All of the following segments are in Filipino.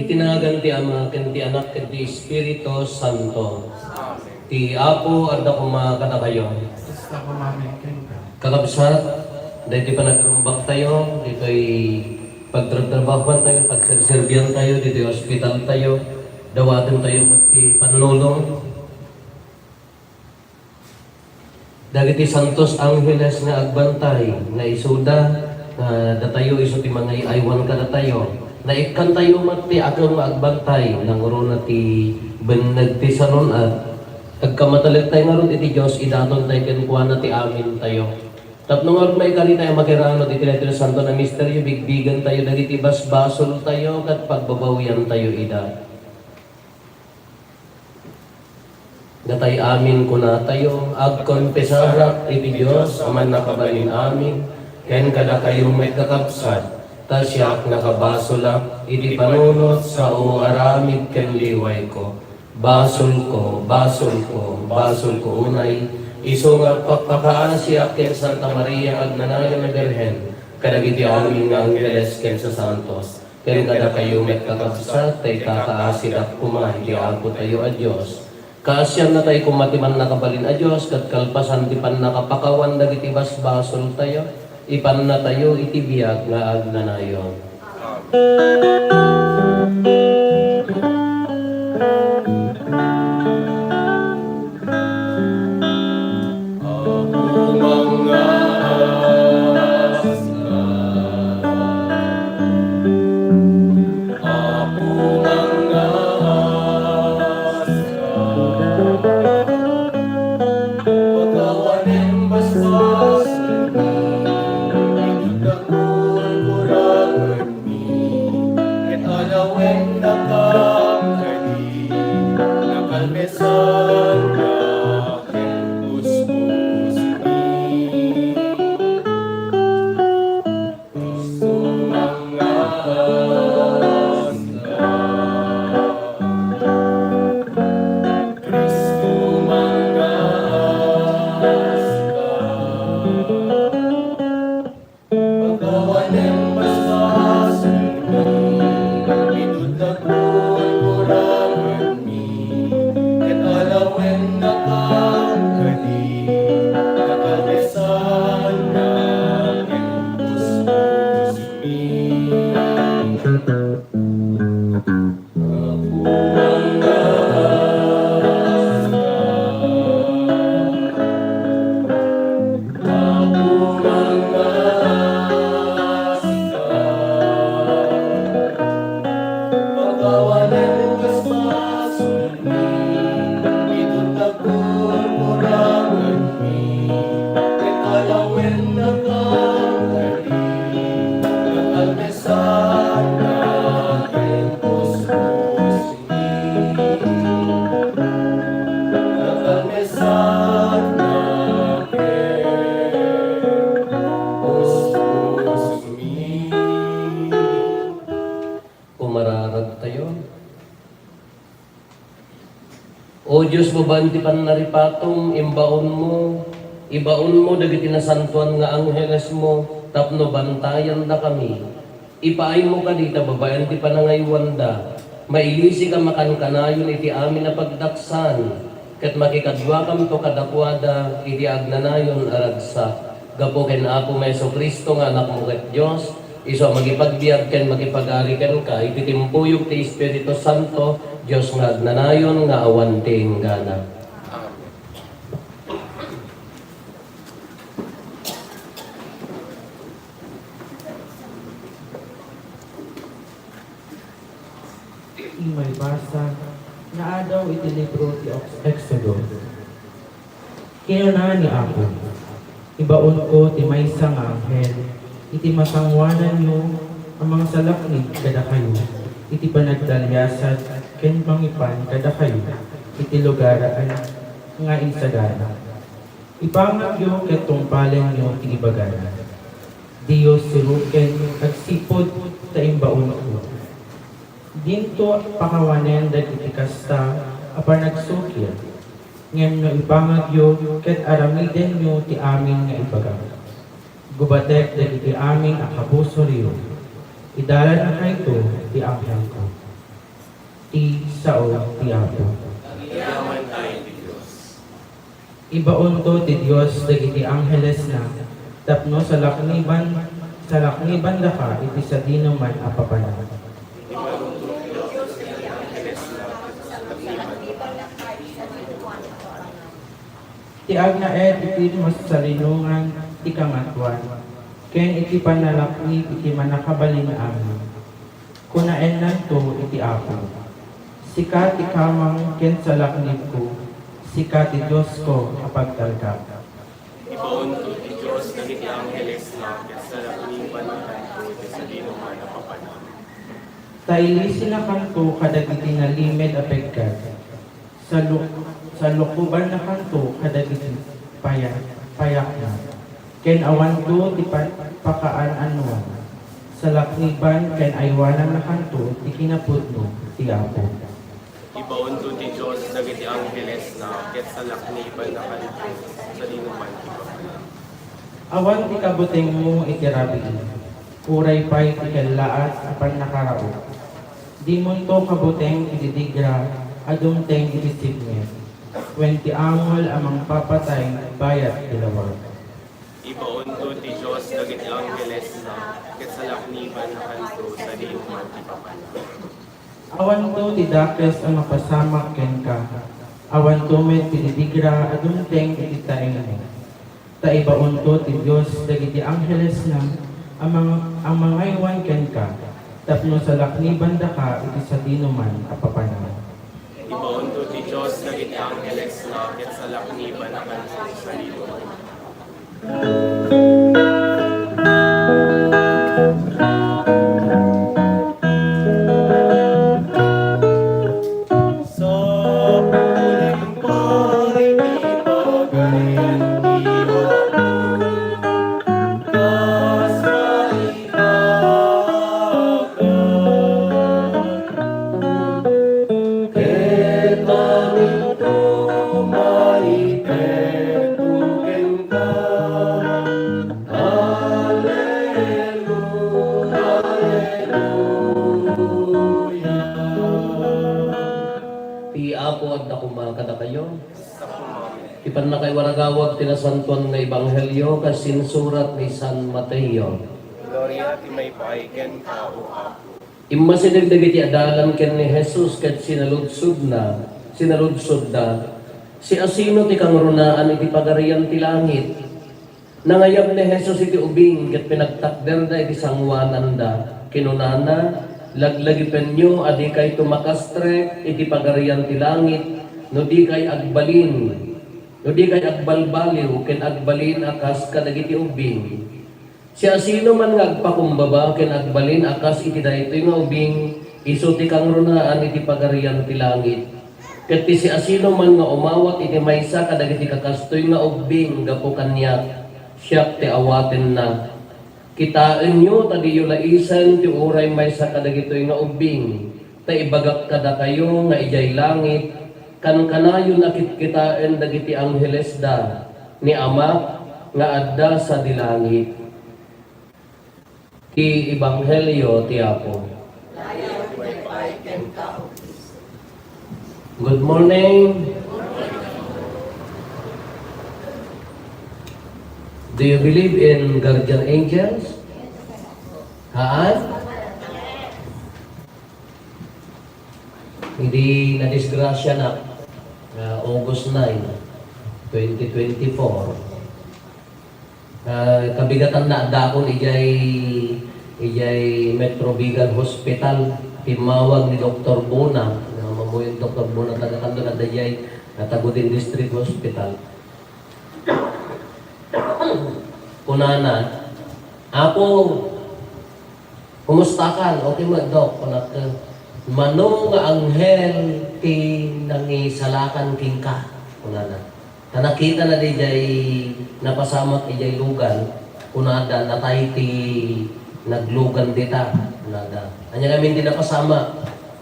Itinagan ti Ama, ken ti Anak, ken ti Espiritu Santo. Ti Apo, adda ko makada kayo. Basta ko mamikin ka. Kakabsat, dahil ti panagrumbak tayo, dito'y pagtrabahuan tayo, pagserserbihan tayo, dito'y hospital tayo, dawatin tayo ti panulong. Dagiti Santos Angeles nga agbantay, nga isuda, nga datayo iso ti mga iaywan ka datayo. Naikan tayo mati akong agbantay, nanguro na ti benag ti sanon at agkamatalit tayo nga ron iti Diyos, idaton tayo kenkuha na ti amin tayo. Tapno nga ron may kali tayo makirano, iti Letro Santo na misteryo, bigbigan tayo, dagiti basbasol tayo, kat pagbabawian tayo ida. Datay amin ko na tayo, agkonpesarak iti Diyos, aman nakabalin amin, ken kada kayo may kakapsat, tasyak nakabasula, iti panunot sa aramid ken liway ko. Basol ko, basol ko, basol ko unay, iso nga pagpakaasya ken Santa Maria Agnanayo na Birhen, kadagiti amin nga Angeles ken sa Santos, ken kada kayo may kakapsat, tay kakaasit kumay, di ako tayo a Diyos. Kaasyan na tayo kumatiman nakabalin a Diyos, kat kalpasan di pan nakapakawan dagiti basbasol tayo, ipan na tayo iti biyag nga agnanayon. O Diyos, mabanti pan naripatong, ibaon mo, dagiti nasantuan nga angheles mo, tapno bantayan da kami. Ipaay mo ka dita, babayan ti panangaywan da, mailisi ka makankanayon iti amin na pagdaksan, kat makikadwa kam to kadakwada, iti agnanayon aragsa. Gapo ken Apo Meso Kristo nga anak mo ket Diyos, iso magipagbiag ken makipag-ari ken ka, iti timpuyog ti Espiritu Santo, Diyos nga agnanayon nga awanting gana. Imay basa na adaw iti libro ti Exodo. Kinuna ni Apo, ibaon ko ti maysa nga anghel, iti masangwanan nyo ang mga salaknid kada kayo, iti panagdalyasat ken pangipan kada kayo, iti lugaraan nga insagana. Ipangagyo ket tungpalen nyo ti ibagana. Diyos siruken agsipod ta imbaon ko. Dinto pakawanen dagiti kasta apar nagsukir. Ngem no ipangagyo ket aramiden nyo ti amin nga ibaga. Gubatek dagiti amin akabuso riyo. Idalan na kayto ti amyang ko. sao ti Apo. Yaman tayo ni Diyos. Ibaon to ti Dios dagiti angheles na tapno sa lakniban da ka iti sa dinuman apapana. Ti agna iti masalinungan ti kangatuan ken iti panalakni iti manakabalin amin. Kunaen nanto iti Apo. Sika ti kamang ken sa laknib ko, sika ti Diyos ko kapagtalka. Ibaon to ti Diyos dagiti angheles na ket sa lakniban kanto sa dinuman napapanaw. Tailisi na kanto kadagiti nalimed a pegkat. Sa lukuban na kanto kadagiti payak na. Ken awan to ti pakaan anuan. Sa lakniban ken aywanan na kanto ti kinapudno ti Apo. Ibaon to ti Diyos dagiti angheles na ket sa lakniban na kanto sa dinuman napapanaw. Awan ti kabuteng mo iti rabi. Uray pa'y ti kalaat apan nakarao. Di mo to kabuteng iti digra adumteng iti signet. When ti amol amang papatay bayat tilawag. Ibaon to ti Diyos dagiti angheles na ket sa lakniban na kanto sa dinuman napapanaw. Awan to ti dakes ang mapasamak ken ka. Awan to met ti digra adumteng iti taeng mo. Taibaon to ti Dios dagiti angheles na ang mga iwan ken ka. Tapno sa lakniban da ka iti sa dinuman apapanaw. Ibaon to ti Diyos dagiti angheles na ket sa lakniban na kanto sa dinuman. Sa puling pari ipagayan iyo, kas maihagan. Ket amin tumaitetuken ka. Alleluia, alleluia. Ti Apo at nakumakada kayo. Ipan na kay waragawag tinasantuan nga Ebanghelyo kas sinsurat ni San Mateo. Gloria ti may paiken ka o Apo. Immasidagdag iti adalan ken ni Jesus ket sinaludsod da. Si asino ti kangrunaan iti pagarian ti langit. Nangayab ni Jesus iti ubing ket pinagtakder da iti sangwanan da. Kinunana, laglagi penyo adi kay tumakastre iti pagarian ti langit no di kay agbalin. No di kay agbalbaliw ken agbalin akas kadagiti ubing. Si asino man nga agpakumbaba ken agbalin akas iti daytoy nga ubing isu ti kangrunaan iti pagarian ti langit. Ket ti si asino man nga umawat iti maysa kadagiti kakastoy nga ubing gapu kaniya siyak ti awaten na. Kitaan nyo tadiyo laisan ti uray maysa kadagitoy nga ubing ta ibagak kada kayo nga ijay langit kan kanayo nakitkitaan dagiti angheles da ni Ama nga adda sa dilangit. Ti Ebanghelyo ti Apo. Good morning. Do you believe in guardian angels? Haan? Hindi na-disgrasya na August 9, 2024. Kabigatan na dakon ijay Metro Bigan Hospital. Timawag ni Dr. Bona. Mamuyin Dr. Bona taga-kanto na dayay Tagudin District Hospital. Kunana, Apo, kumusta ka? Okay mo, Dok. Manong nga anghel ti nangisalakan king ka. Kunana. Tanakita na di jay napasamak ijay lugan. Kunada, natay ti naglugan dita. Kunada. Anya kami hindi napasama.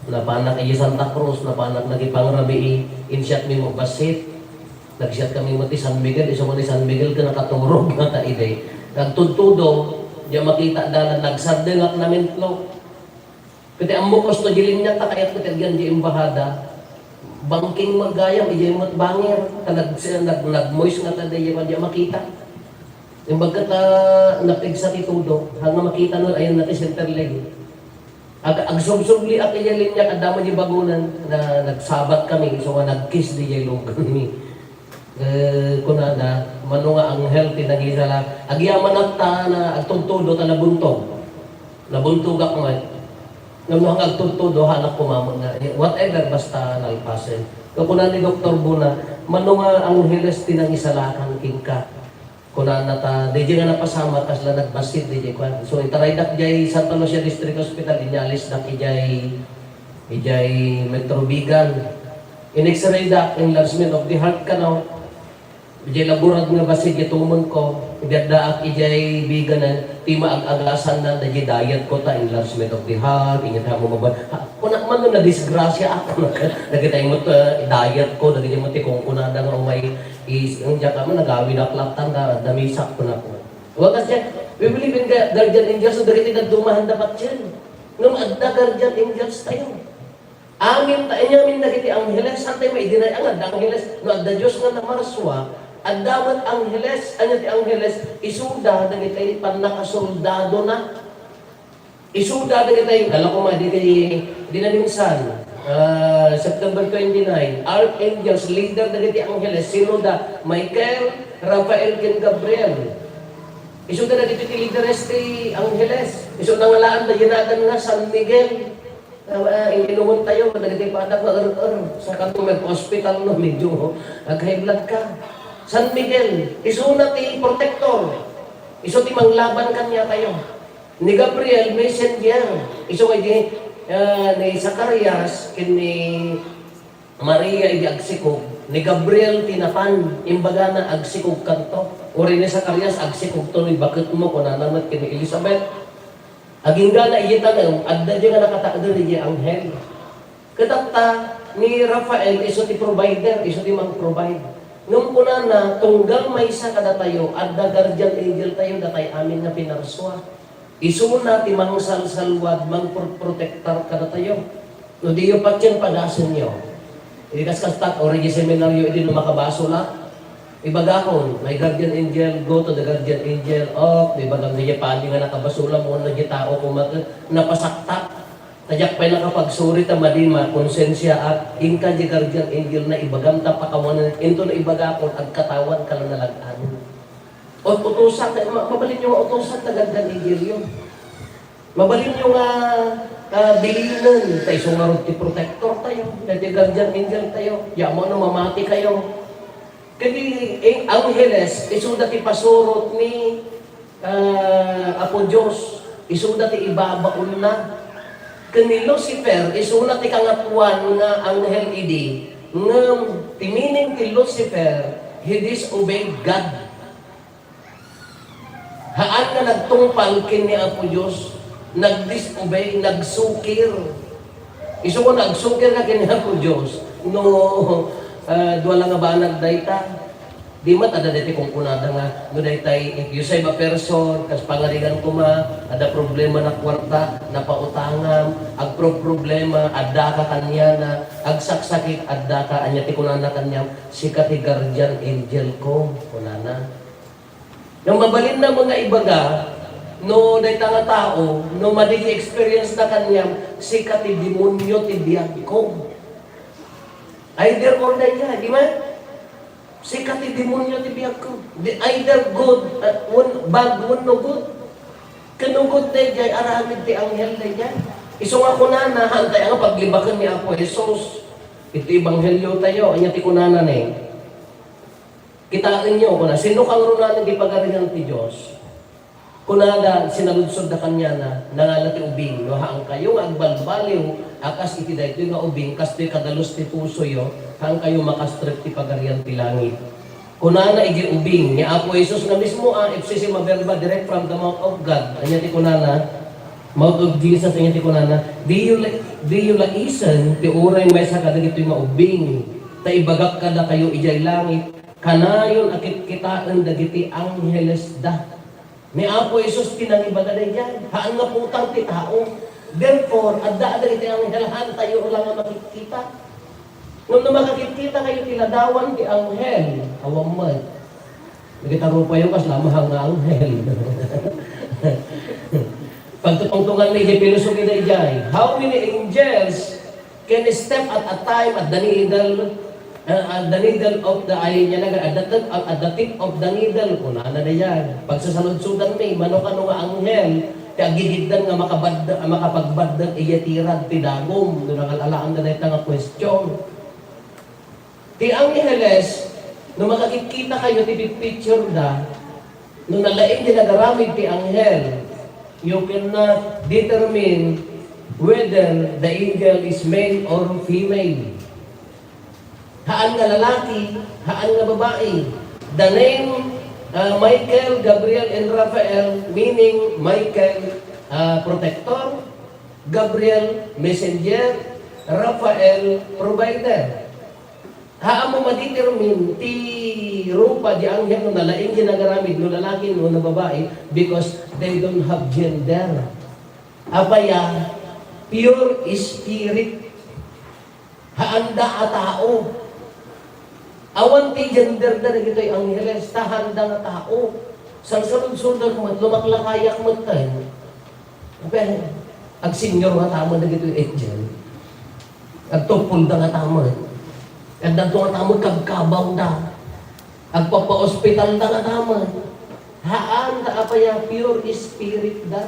Napanak ijay Santa Cruz, napanak nagipangrabi insyat mi mo basit. Nagsyat kami mati San Miguel, isa mo ni San Miguel ka nakaturog nga ta iday. Nagtuntudo, diya makita dalan, nagsardengak namin tlo. Pati ang mukos to jilin niya ta kayat pati yan di imbahada. Bangking magayam, ijay mo't bangir. Nag-moist nga ta di makita. Yung bagkat napigsa titudo, hanggang makita nun, ayun natin center leg. Agsubsubli at iyalin niya, kadama di bagunan, na nagsabat kami, so nag-kiss di yellow kami. Kuna na, mano nga ang healthy na gisala. Agyaman at ta na agtuntudo ta nabuntog. Nabuntog ako nga. Nung hanggang agtuntudo, hanak kumamon na. Whatever, basta nalpasin. Kuna ni Dr. Buna, mano nga ang heles tinang isalakan king ka. Kuna na ta, di nga napasama, kasla nagbasit di kwan. So itaray dak jay Santa Lucia District Hospital, inyalis dak ijay Metro Bigan. In-x-ray dak, enlargement of the heart ka no. Ijay laborad nga basit, itumon ko. Ibiyadaak ijay bigan na, tima ag-agasan na, ijay diet ko ta, enlargement of the heart, inyat mo mabal. Kuna man na disgrasya ako, nagitay mo diet ko, nagitay mo tikong kunada nga umay, ang diya ka mo, nagawin na klatan ka, damisak ko na ko. Huwag kasi, we believe in guardian angels, so dagiti nagdumahan dapat yan. Nung adda guardian angels tayo. Amin nagiti angheles, santay may dinay ang adda angheles, no adda Diyos nga namarswa, adawat angheles, anya ti angheles, isuda dagiti panakasoldado na. Isuda dagiti, kala ko di na minsan, September 29, Archangels, leader dagiti angheles, sinuda, Michael, Rafael, ken Gabriel. Isuda dagiti ti leaderes ti angheles. Isuda ngalaan da yinagan nga San Miguel. Inumun tayo, dagiti padak nga sa Cantonment Hospital no, medyo high blood ka. San Miguel, isuna ti protector. Isu ti manglaban kanya tayo. Ni Gabriel, messenger. Isu kay ni Zacarias, ni Maria, iti agsikog. Ni Gabriel, tinapan. Imbaga na agsikog kanto. Uri ni Zacarias, agsikog to. Bakit mo kung nanamat kini Elizabeth? Aging gana iyita na, adda dyan nga nakatakdo ni anghel. Katapta ni Rafael, iso ti provider, iso ti mang-provide. Nung kuna na, tunggang may isa kada tayo, adda guardian angel tayo, datay amin na pinarswa. Iso na ti mang-salsalwad, mang-protector kada tayo. No di yung patyan padasan nyo. Hindi kas-kastak, o regi seminaryo, hindi no makabaso na. Ibagakon, may guardian angel, go to the guardian angel, di bagang niya pali nga nakabasula mo, na tao napasaktak. Tajak pa'y nakapagsuri ta madima, konsensya at inka di guardian angel na ibagam ta pakawanan, into na ibagakon, ang katawan ka lang nalagaan. O utusan, mabalin nyo nga utusan ta guardian angel yun. Mabalin nyo nga bilinan, tayo sungarot ti protector tayo, tayo guardian angel tayo, yamo na mamati kayo. Kani angheles, isuda ti pasurot ni Apo Diyos, isuda ti ibabaon na. Kani Lucifer, isuda ti kangatuan nga anghel idi, nga timining ti Lucifer, he disobeyed God. Haan nga nagtungpal kini Apo Diyos, nag-disobey, nagsukir. Isu ko nagsukir ka kini Apo Diyos, no, duwala nga ba nagdayta? Di mat, ada dati kung kunada nga, no daytay, if you save a person, kas pangarigan ko ada problema na kwarta, na pautangam, ag problema, adda ka kanya na, ag saksakit, adda ka, anya ti kunana kanya, sika ti guardian angel ko, kunana. Yung mabalin na mga ibaga, no dayta nga tao, no madigi experience na kanya, sika ti demonyo ti biyag ko. Either or na niya, di ba? Sikat ti demonyo ti biyag ko. Either good, bad, one no good. Kanugod na niya, aramid ti anghel na niya. Iso nga kunana, hantay ang paglibakan ni Apo Jesus. Ito ibanghelyo tayo, anya ti kunana na eh. Kitaan niyo, kuna, sino kang runanan di pagaringan ti Diyos? Kunada, sinaludsod na kanya na, nangalati ubing, no haang kayo, agbalbaliw, akas iti dahito nga ubing, kas ti kadalos ti puso yo, haang kayo makastrip ti pagarian ti langit. Kunana, igi ubing, ni Apo Jesus na mismo, FCC Maberba, direct from the mouth of God, anya ti kunana, mouth of Jesus, anya ti kunana, di yu laisan, ti uray may sa kadagito yung ubing, ta ibagak kada kayo ijay langit, kanayon akit kitaan dagiti angheles da. Ni Apo Jesus pinangibaga na yan. Haan nga putang ti tao. Therefore, adda iti anghelahan tayo lang ang makikita. Nung makakikita kayo tiladawan ti anghel, awam mo. Nagitaro pa yung kas lamahang nga anghel. Pagtutungtungan ni Hipilusugi na ijay, how many angels can step at a time at the needle of the eye niya at the tip of the needle, kuna na yan. Pagsasaludsudan may, manokano nga anghel, kagigiddan nga makapagbaddan iyatirad, tidagom, doon ang alalaan na ito nga question. Ti angheles, nung makakikita kayo, picture da, nung nalaing dinagaramid ti anghel, you cannot determine whether the angel is male or female. Haan nga lalaki, haan nga babae. The name Michael, Gabriel, and Raphael, meaning Michael, protector, Gabriel, messenger, Raphael, provider. Haan mo ma-determine ti rupa di anghel no nalaing ginagaramid no lalaki no na babae because they don't have gender. Apaya, pure spirit. Haanda a tao. Awan ti gender na ito yung angheles, tahanda nga tao. Sa sunod-sunod mo, lumaklakayak mo tayo. Okay, ag senior nga tama na ito yung angel. Ag tupul na nga tama. At nato nga tamo kagkabaw na. Agpapa-hospital na nga tama. Haan na apaya pure spirit da.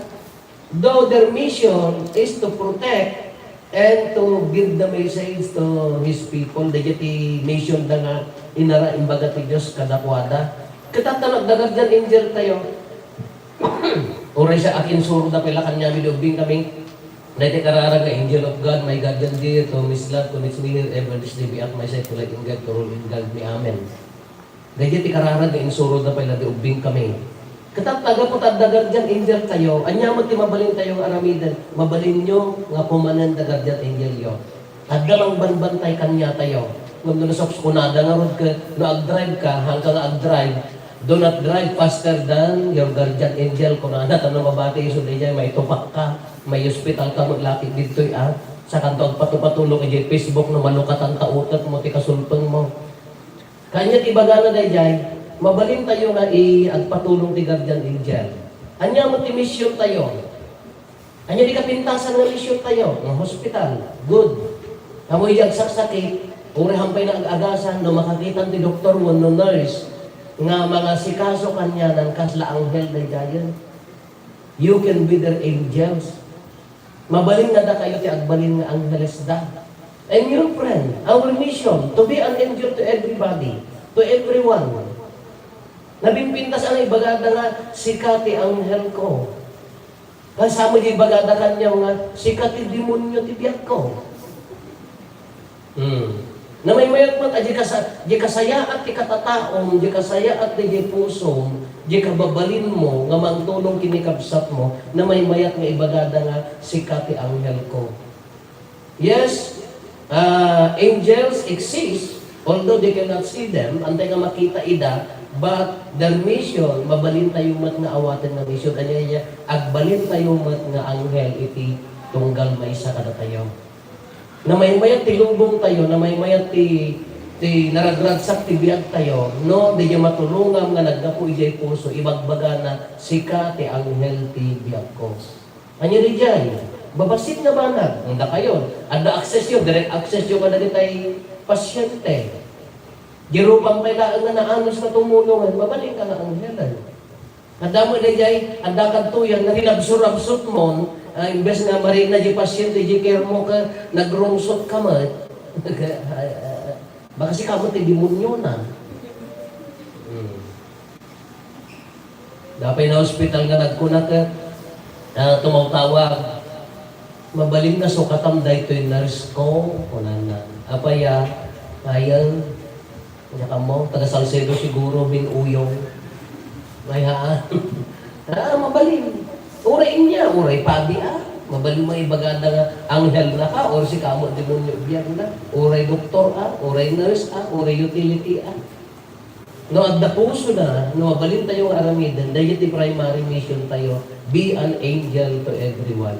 Though their mission is to protect and to give the message to His people, dagiti mission da nga inara imbaga ti Diyos kadakwada. Katatanag dagat dyan angel tayo. Oray siya akin suro na pala kanya midubing kami. Dahil kararag na angel of God, my guardian dear, to Miss Love, to Miss Minir, ever this day be at my side, to like in God, to rule in God, me amen. Dahil kararag na insuro na pala, di ubing kami. Katataga po tadagar dyan, angel tayo, anyaman ti mabalin tayong aramidan, mabalin nyo, nga pumanan dagar dyan, angel yo. At damang banbantay kanya tayo. Ngam na nasoks kunada nga rod ka, no ag-drive ka, hanggang ag-drive, do not drive faster than your guardian angel. Kunada, tanong mabati, so dyan, may tupak ka. May hospital ka maglapit dito sa kanto agpatupatulo kay Facebook na malukatan ka utat mo ti kasulpeng mo. Kanya ti bagana dayjay, mabalin tayo nga agpatulong ti guardian angel. Anya mo ti mission tayo. Anya di kapintasan nga mission tayo ng hospital. Good. Kamoy jag saksakit, uri hampay na ag-agasan no makakitan ti doktor mo no nurse nga mga sikaso kanya ng kasla anghel dayjayan. You can be their angels. Mabalin na da kayo ti agbalin nga angheles da. And your friend, our mission, to be an angel to everybody, to everyone. Nabimpintas ang ibagada nga, sikati anghel ko. Kasama di ibagada kanya nga, sikati demonyo ti biyak ko. Na may mayat man, di kasaya at di katataong, di kasaya at di pusom, di kababalin mo, nga mangtulong kinikabsat mo, na may mayat nga ibagada nga, sikati anghel ko. Yes, angels exist, although they cannot see them, antay nga makita ida, but their mission, mabalin tayo mat nga awaten nga mission, anya agbalin tayo mat nga anghel, iti tunggal may isa kada tayo. Na may mayat ti lubong tayo, na may mayat ti naragragsak ti biyag tayo, no, di niya matulungan nga nagdapo ijay puso, ibagbaga na sika ti anghel ti biyag ko. Anya di jay, babasit nga banag, ang da kayo, ada access yun, direct access yun ka na di tayo pasyente. Girupang may laan nga naanos na tumulungan, babalik ka na anghelan. Ada mo di jay, ada kantuyan, na rinabsur-absut mo, imbes nga marina di pasyente, di care mo ka, nagrungsot ka man, baka si kamot ay demonyo na. Dapay na hospital nga nagkunat ka, tumawtawag, mabaling na sukatam da ito yung nurse ko, kunan na. Apaya, ayaw, kanya ka mo, taga Salcedo siguro, min uyong. Mayhaan. Mabaling. Uray niya, uray padi Mabaling mo ibagada nga anghel na ka, or si kamo demonyo biyag na. Uray doktor uray nurse uray utility No, at the puso na, no, mabalin tayong aramidan, dahil di primary mission tayo, be an angel to everyone.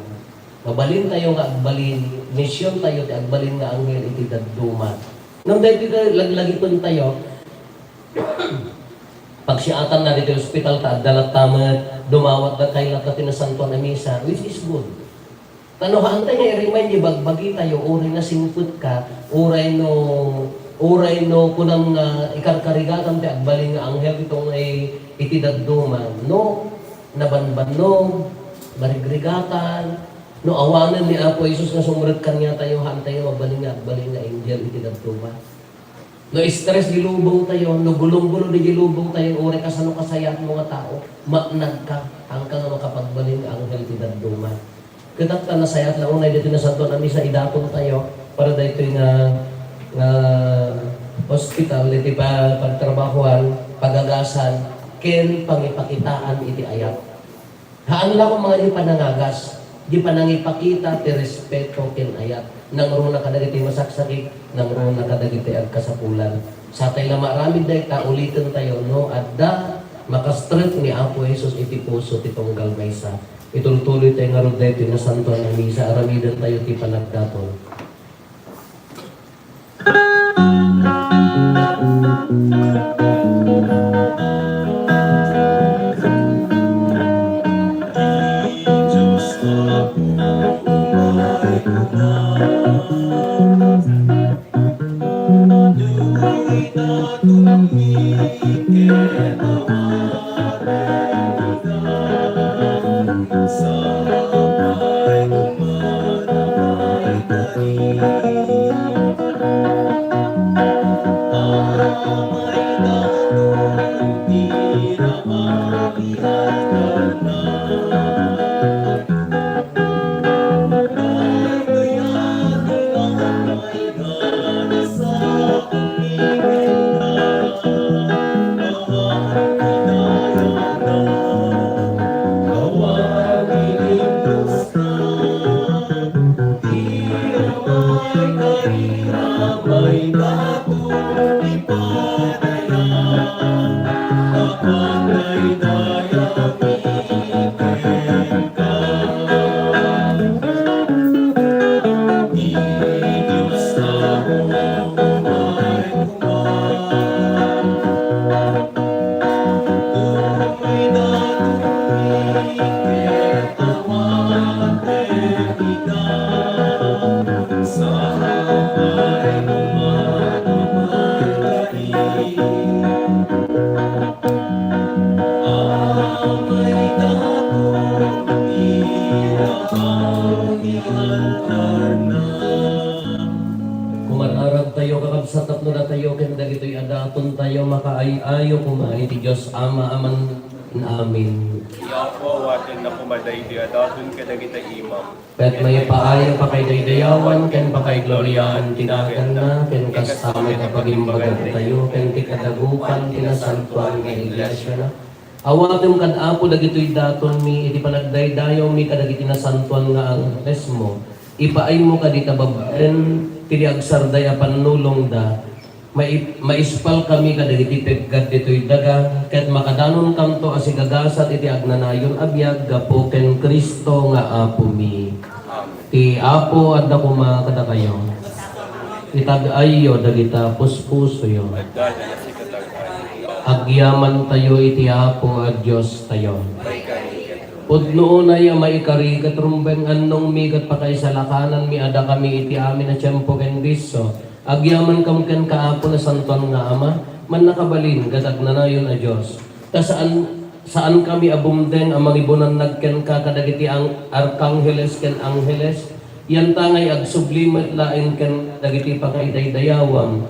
Mabalin tayo nga agbalin, misyon tayo ti agbalin nga anghel iti daduma. Nung dahil laglagiton tayo, pag siatan na dito hospital ta, dalat tamat, dumawat na kayo lahat na tinasantuan na misa, which is good. Tanuhaan tayo, i-remind niyo, bagbagi tayo, uray na singput ka, uray no kunang ikarkarigatan ti agbalin nga anghel itong ay itidaduma. No, nabanbanog, barigrigatan, no awanan ni Apo Isus nga sumurad kanya tayo, han tayo, agbalin nga angel itidaduma. No stress gilubong tayo, no gulong-gulo di gilubong tayo, uri kasano kasayat mga tao, maanag ka, hanggang nga makapagbalin ang anghel itidaduma. Katat ka nasayat na unay dito na santo na misa idapon tayo, para dito nga hospital, iti pa pagtrabahuan, pagagasan, ken pangipakitaan iti ayat. Haan lang kung mga di panangagas, di panangipakita, ti respeto ken ayat. Nang na kadagiti masaksakit, nang na kadagiti agkasapulan. Sa tayo na maraming dahi ta, ulitin tayo, no? Adda, makastrength ni Apo Jesus iti puso, ti tunggal maysa. Ituloy tayo nga ron dahil na santo na misa, aramidan tayo ti panagdaton. Kumararag tayo, kakabsatap na tayo, kanda ito'y adaton tayo, makaayayo, kumain ti Diyos, Ama, Aman namin. Yapo, watin na kumaday di adapon kadagita imam. Pet may paayo pa kay daydayawan, ken pa kay gloriyahan, tinagan na, ken kastamay kapag imbagan tayo, ken ti kadagupan, tinasantuan ng iglesia na. Awatem kad apo dagitoy daton mi, iti panagdaydayaw mi kadagiti nasantuan nga ang mo. Ipaay mo kadita babaen, tiniagsarday a panulong da, maispal kami kadagiti peggad dito'y daga, ket makadanon kanto asigagasat iti agnanayon abiyag, gapo ken Kristo nga apo mi. Ti apo adda kuma kada kayo. Itag-ayo dagita puspuso yo. Adda na si katag-ay. Agyaman tayo iti apo at Diyos tayo. Pudno na maikari katrumbeng annong migat pa kay salakanan mi ada kami iti amin na tiyempo ken Kristo. Agyaman kam ken kaapo na santon nga ama, man nakabalin gatag na nayon a Dios. Ta saan kami abumden ang magibunan nagken ka kadagiti ang arkangheles ken angheles. Yan tangay agsublimat lain ken dagiti pakaidayawam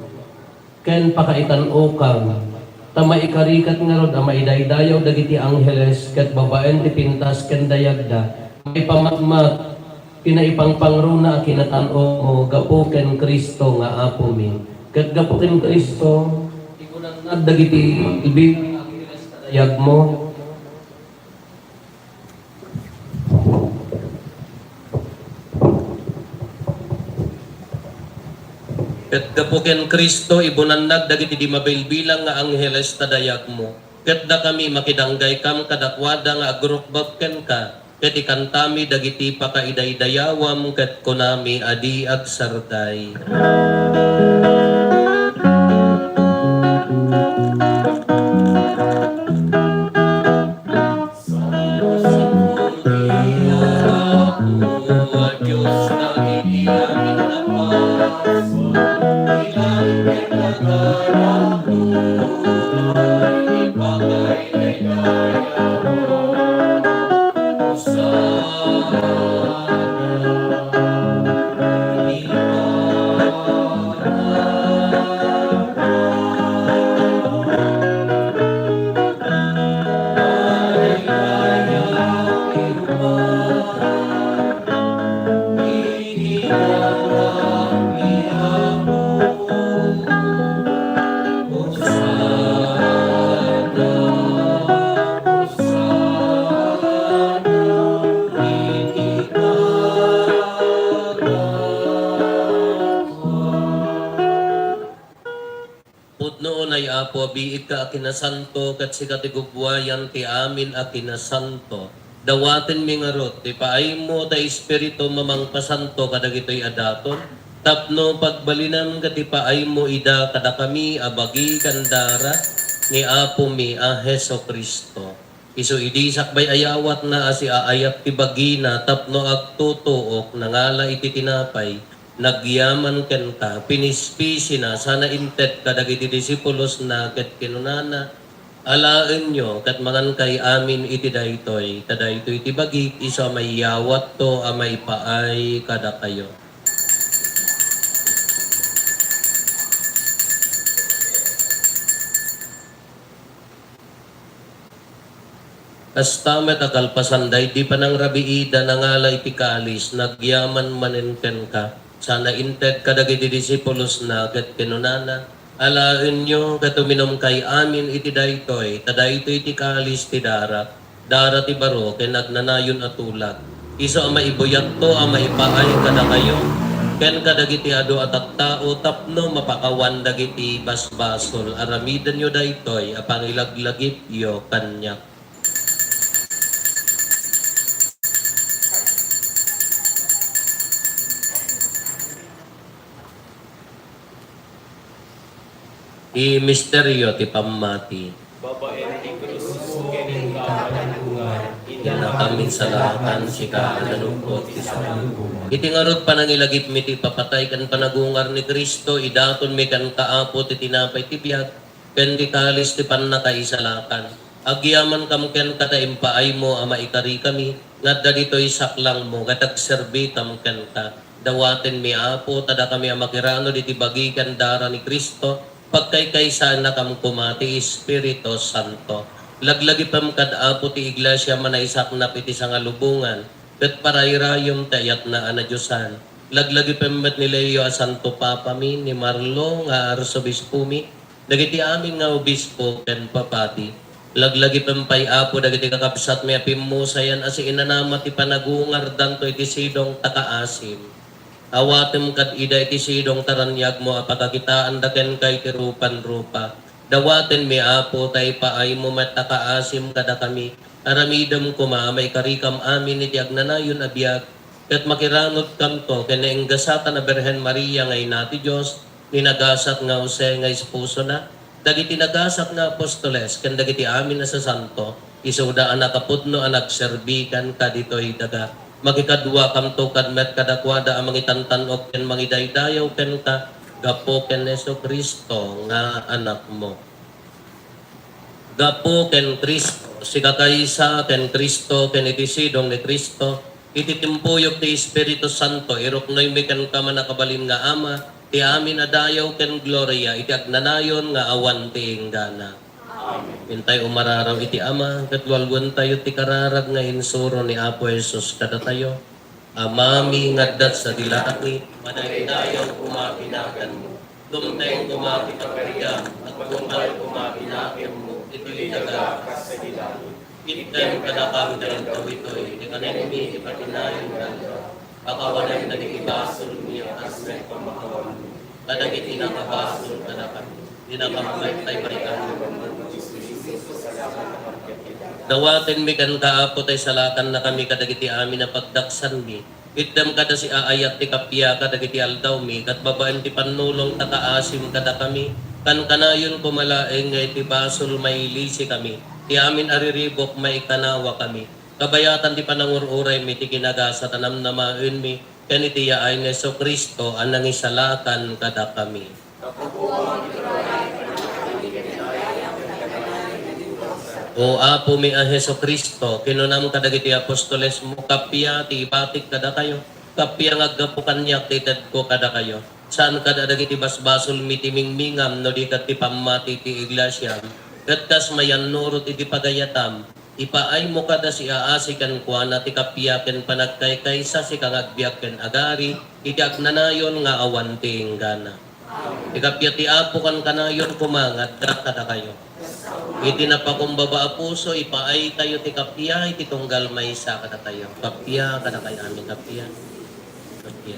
ken pakaitan-okam. Tama ikarikat nga rod, ama idaydayaw dagiti angheles, ket babaen ti pintas ken dayagda, may pamatmat, pinaipangpangruna kinatan-o mo, gapo ken Kristo nga apo mi. Ket gapo ken Kristo, ikunan na dagiti ibig angheles dayag mo, ket gapo ken Kristo ibunannag dagiti di mabilbilang nga angheles tadayag mo. Ket da kami makidanggay kam kadakwada nga agrukbab ken ka. ket ikantami dagiti pakaidaydayawam ket kunami adi agsarday. Diyos na iniamin na paso, ilang pinagarapo, ipagay-daya mo, sana Pudnoon ay apo, biig ka akinasanto, kat si katigugwayan ti amin akinasanto. Dawaten mi ngarot, ti paay mo ta espiritu mamang pasanto kadagitoy adaton. Tapno pagbalinan kati paay mo ida kada kami abagi kandara ni apo mi a Heso Kristo. Isu idi sakbay ayawat na asi aayat ti bagina tapno agtutuok nangala iti tinapay. Nagyaman ken ka, pinispisi na, sana intet kadagiti disipulos na ket kinunana, alaen nyo, kat mangan kay amin iti daytoy, kadaytoy iti bagit, iso may yawat to, amay paay kada kayo. Kastamet akalpasanday, di pa nang rabiida nangala iti kalis, nagyaman manen ken ka, sana inted kadagiti disipulos na ket kinunana, alaen nyo katuminom kay amin iti daytoy, kadaytoy iti kalis ti darat, darat ti baro, ken nagnanayon atulak. Iso ama ibuyat to, ama ipaay kada kayo, ken kadagiti ado at tao tapno mapakawan dagiti basbasol, aramidan nyo daytoy, apang ilaglagip yo kanyak. I misteryo ti pamati. Babaen ti Cruz, kening kapanungan, Yan na kami sa lakan, sika nanukot ti samanungan. Iti ngarot panangilagip mi ti papatay kan panagungar ni Kristo, idaton mi kan kaapo ti tinapay ti biag, ken ti kalis ti pannakaisalakan. Agyaman kam ken kata impaay mo ama ikari kami, ngadda dito'y saklang mo, katag serbi kam ken ka. Dawaten mi apo, tada kami amakirano diti bagikan dara ni Kristo, pagkaykaysa na kam kumati Espiritu Santo. Laglagi pam kad apo ti iglesia manaisak na piti sa ngalubungan, ket parayrayom tayat na anadyosan. Laglagi pam met ni Leo a Santo Papa mi, ni Marlo nga arsobispo mi, dagiti amin nga obispo ken papati. Laglagi pam pay apo dagiti kakabsat mi apimusayan asi inanama ti panagungar danto iti sidong takaasim. Awatem kad ida iti sidong taranyag mo apakakitaan daken kay tirupan rupa. Dawaten mi apo tay paay mo matakaasim kada kami. Aramidam kumamay karikam amin iti agnanayon abiyag. Ket makiranot kam to ken naenggasatan na Berhen Maria ngay nati Dios ninagasat nga Jose nga esposo na. Dagiti nagasat nga apostoles ken dagiti amin na sa santo. Isuda anak kapudno anak serbikan kaditoy daga. Makikadwa kam to kadmet kadakwada ang mangitantanok ken mangidaydayaw ken ka gapo ken Heso Kristo nga anak mo. Gapo ken Kristo siga kaysa ken Kristo ken iti sidong ni Kristo iti timpuyok ti Espiritu Santo iruknoy mi ken ka manakabalin nga ama ti amin adayaw ken gloria iti agnanayon nga awan ti inggana. Pintay umararaw iti ama, katwalwan tayo ti kararag nga insuro ni Apo Jesus kada tayo. Amami ngaddat sa dilaki, madaydayaw kumapinagan mo. Dumtay kumapitapariya, at kumal kumapinakin mo. Ito'y nagakas sa dilaki. Itay kadakang dalang kawitoy, di kanemi ipatinayon ganda. Akawanan na di ibasol niya as may pamakawan mo. Kadagit inakabasol kadakan. Dinakamay tayo parikan mo. Dawaten mi kan kaapo tay salakan na kami kadagiti amin na pagdaksan mi. Iddam kada si aayat ti kapya kadagiti aldaw mi kat babaan ti panulong takaasim kada kami. Kan kanayon kumalaeng ngay ti basol may lisi kami. Ti amin ariribok may kanawa kami. Kabayatan ti panangururay mi ti kinagasa tanam na maun mi. Kaniti yaay nga so Kristo anang isalakan kada kami. O apo mi a Heso Kristo, kinunam kadagiti apostoles mo, kapya ti ipatik kada kayo. Kapya nga gapukan niya titad ko kada kayo. Saan kada dagiti basbasol mi timingmingam no di kat ti pamati ti iglesia. Katkas mayan nurot iti pagayatam. Ipaay mo kada si aasikan kwa na ti kapya ken panagkaykaysa si kangagbiak ken agari. Iti agnanayon nga awan ti inggana. Ikapya ti apo kan kanayon kumangat kada kayo. Iti napakumbaba a puso, ipaay tayo ti kapya, iti tunggal may isa kada tayo. Kapya, kada kayo amin kapya. Kapya.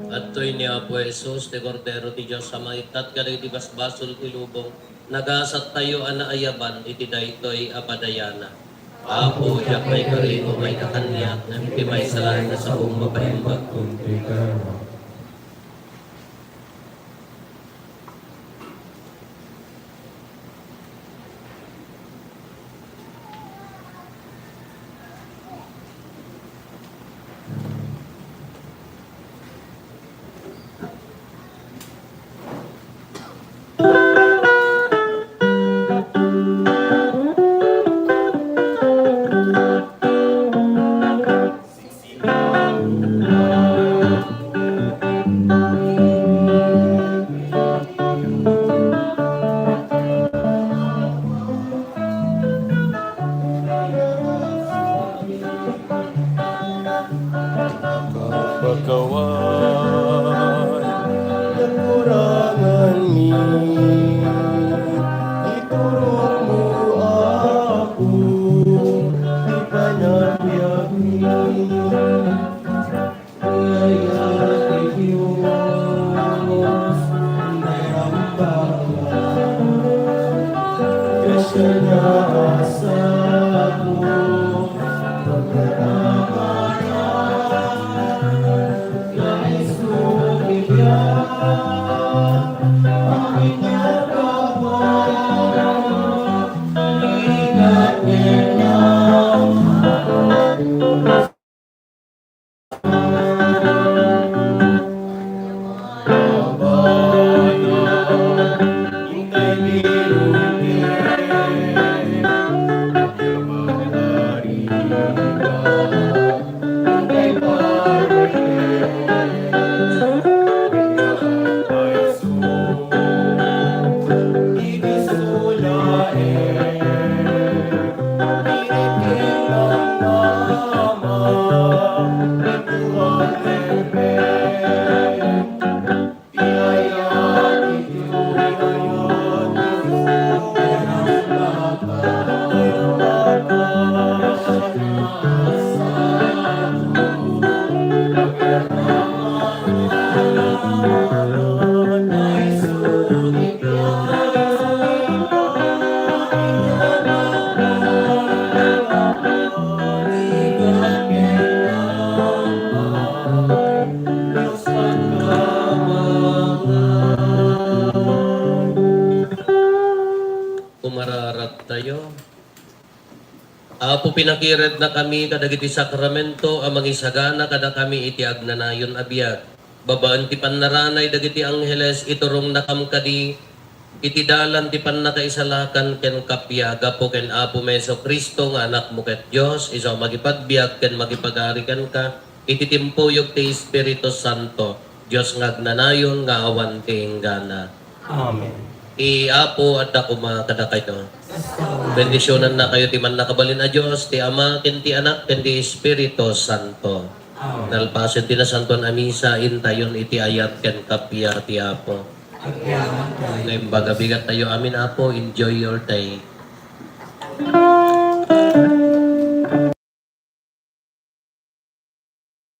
Atoy ni Apo Jesus, de Cordero ti Diyos, sa maitat ka iti basbasol ti lubong, nagasat tayo anaayaban, iti daytoy apadayana. Apo, yak may karino, may kakanyak, nanti may salan na sa umapaimbag. Kunti ka na. Pagkawan, nakurangan mi, iturong mo ako, ipanagbiag mi. Kaya Diyos, narambakan, kasya na asa ko, Apo pinakired na kami kadagiti sakramento amang isagana kada kami iti agnanayon abiyag. Babaan ti pannaranay dagiti angheles iturong nakamkadi iti dalan ti pannakaisalakan ken kapyaga po ken Apo Meso Kristo nga anak mo ket Dios iso magipagbiag ken magipagarikan ka iti timpuyog ti Espiritu Santo Dios nga agnanayon nga awan ti enggana. Amen. Apo at ako mga kadakayo. Bendisyonan na kayo ti man nakabalin a Dios ti Ama ken ti Anak ken ti Espiritu Santo. Amen. Nalpasen ti nasanton a misa intayon iti ayat ken kapya ti Apo. Agyaman tayo. Naimbaga bigat tayo amin Apo, enjoy your day.